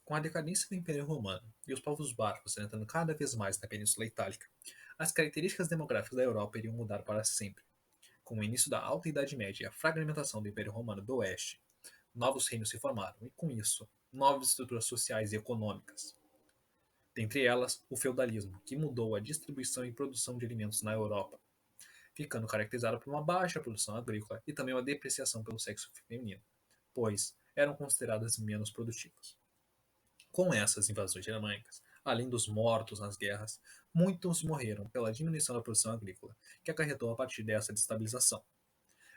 Com a decadência do Império Romano e os povos bárbaros entrando cada vez mais na Península Itálica, as características demográficas da Europa iriam mudar para sempre. Com o início da Alta Idade Média e a fragmentação do Império Romano do Oeste, novos reinos se formaram e, com isso, novas estruturas sociais e econômicas. Dentre elas, o feudalismo, que mudou a distribuição e produção de alimentos na Europa, ficando caracterizado por uma baixa produção agrícola e também uma depreciação pelo sexo feminino, pois eram consideradas menos produtivas. Com essas invasões germânicas, além dos mortos nas guerras, muitos morreram pela diminuição da produção agrícola, que acarretou a partir dessa destabilização,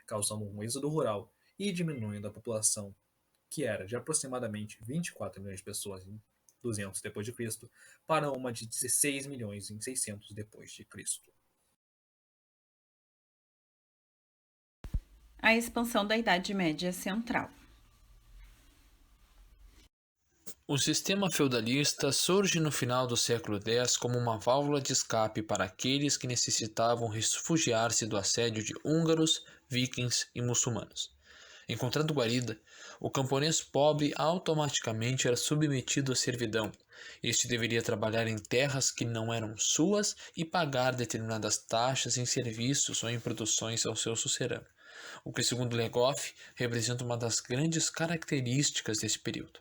causando um êxodo rural e diminuindo a população, que era de aproximadamente 24 milhões de pessoas em 200 d.C., para uma de 16 milhões em 600 d.C. A expansão da Idade Média Central. O sistema feudalista surge no final do século X como uma válvula de escape para aqueles que necessitavam refugiar-se do assédio de húngaros, vikings e muçulmanos. Encontrando guarida, o camponês pobre automaticamente era submetido à servidão. Este deveria trabalhar em terras que não eram suas e pagar determinadas taxas em serviços ou em produções ao seu sucerano, o que, segundo Legoff, representa uma das grandes características desse período.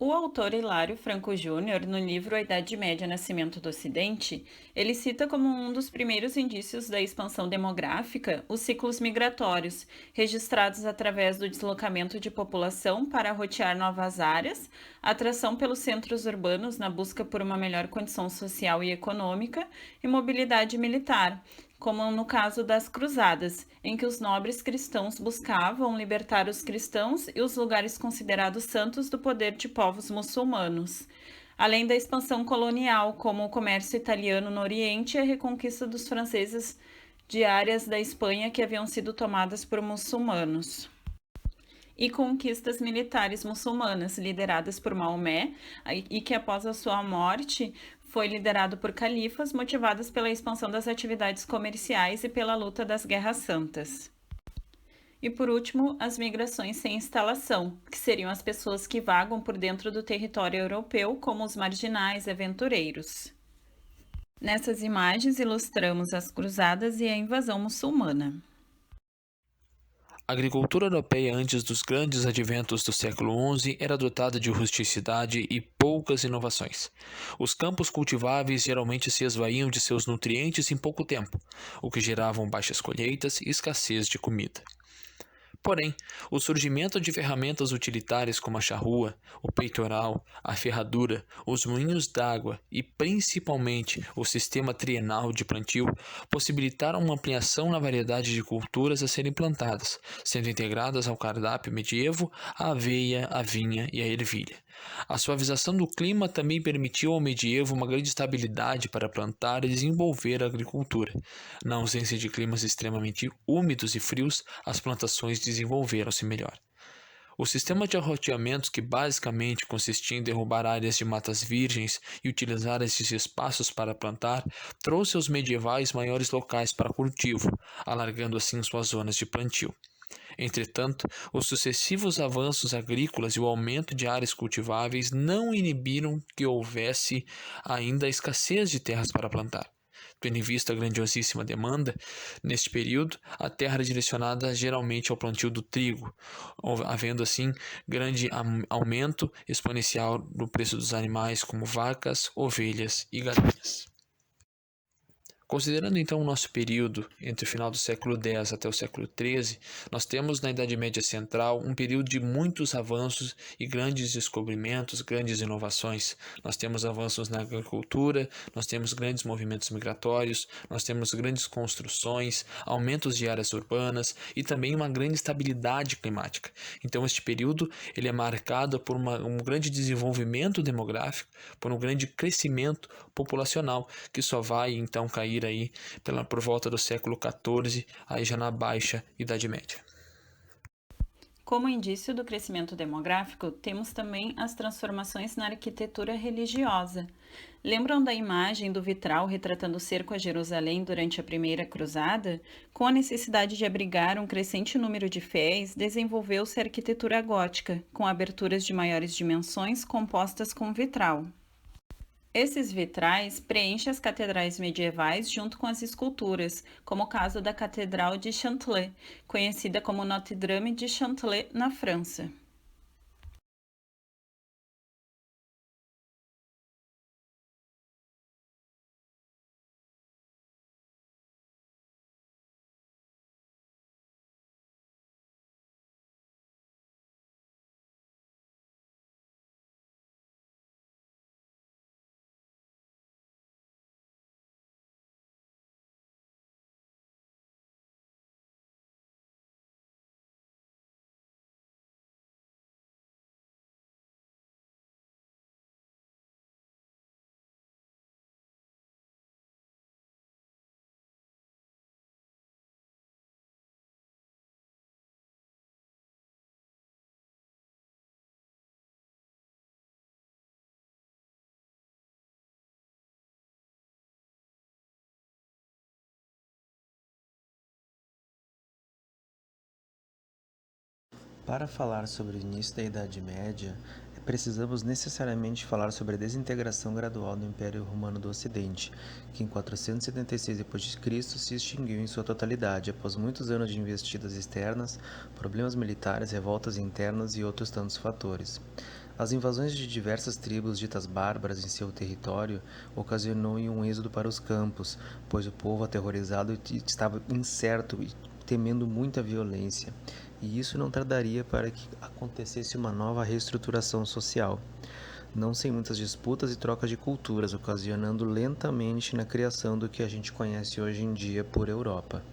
O autor Hilário Franco Júnior, no livro A Idade Média, Nascimento do Ocidente, ele cita como um dos primeiros indícios da expansão demográfica os ciclos migratórios, registrados através do deslocamento de população para rotear novas áreas, atração pelos centros urbanos na busca por uma melhor condição social e econômica e mobilidade militar, como no caso das Cruzadas, em que os nobres cristãos buscavam libertar os cristãos e os lugares considerados santos do poder de povos muçulmanos, além da expansão colonial, como o comércio italiano no Oriente e a reconquista dos franceses de áreas da Espanha que haviam sido tomadas por muçulmanos. E conquistas militares muçulmanas, lideradas por Maomé, e que após a sua morte foi liderado por califas, motivadas pela expansão das atividades comerciais e pela luta das guerras santas. E por último, as migrações sem instalação, que seriam as pessoas que vagam por dentro do território europeu, como os marginais e aventureiros. Nessas imagens ilustramos as cruzadas e a invasão muçulmana. A agricultura europeia antes dos grandes adventos do século XI era dotada de rusticidade e poucas inovações. Os campos cultiváveis geralmente se esvaíam de seus nutrientes em pouco tempo, o que gerava baixas colheitas e escassez de comida. Porém, o surgimento de ferramentas utilitárias como a charrua, o peitoral, a ferradura, os moinhos d'água e principalmente o sistema trienal de plantio possibilitaram uma ampliação na variedade de culturas a serem plantadas, sendo integradas ao cardápio medievo a aveia, a vinha e a ervilha. A suavização do clima também permitiu ao medievo uma grande estabilidade para plantar e desenvolver a agricultura. Na ausência de climas extremamente úmidos e frios, as plantações desenvolveram-se melhor. O sistema de arroteamentos, que basicamente consistia em derrubar áreas de matas virgens e utilizar esses espaços para plantar, trouxe aos medievais maiores locais para cultivo, alargando assim suas zonas de plantio. Entretanto, os sucessivos avanços agrícolas e o aumento de áreas cultiváveis não inibiram que houvesse ainda escassez de terras para plantar. Tendo em vista a grandiosíssima demanda, neste período, a terra era direcionada geralmente ao plantio do trigo, havendo assim grande aumento exponencial no preço dos animais como vacas, ovelhas e galinhas. Considerando então o nosso período entre o final do século X até o século XIII, nós temos na Idade Média Central um período de muitos avanços e grandes descobrimentos, grandes inovações. Nós temos avanços na agricultura, nós temos grandes movimentos migratórios, nós temos grandes construções, aumentos de áreas urbanas e também uma grande estabilidade climática. Então este período ele é marcado por um grande desenvolvimento demográfico, por um grande crescimento populacional, que só vai então cair aí por volta do século XIV, aí já na Baixa Idade Média. Como indício do crescimento demográfico, temos também as transformações na arquitetura religiosa. Lembram da imagem do vitral retratando o cerco a Jerusalém durante a Primeira Cruzada? Com a necessidade de abrigar um crescente número de fiéis, desenvolveu-se a arquitetura gótica, com aberturas de maiores dimensões compostas com vitral. Esses vitrais preenchem as catedrais medievais junto com as esculturas, como o caso da Catedral de Chantelet, conhecida como Notre-Dame de Chantelet, na França. Para falar sobre o início da Idade Média, precisamos necessariamente falar sobre a desintegração gradual do Império Romano do Ocidente, que em 476 d.C. se extinguiu em sua totalidade, após muitos anos de investidas externas, problemas militares, revoltas internas e outros tantos fatores. As invasões de diversas tribos ditas bárbaras em seu território ocasionou um êxodo para os campos, pois o povo aterrorizado estava incerto e temendo muita violência, e isso não tardaria para que acontecesse uma nova reestruturação social, não sem muitas disputas e trocas de culturas, ocasionando lentamente na criação do que a gente conhece hoje em dia por Europa.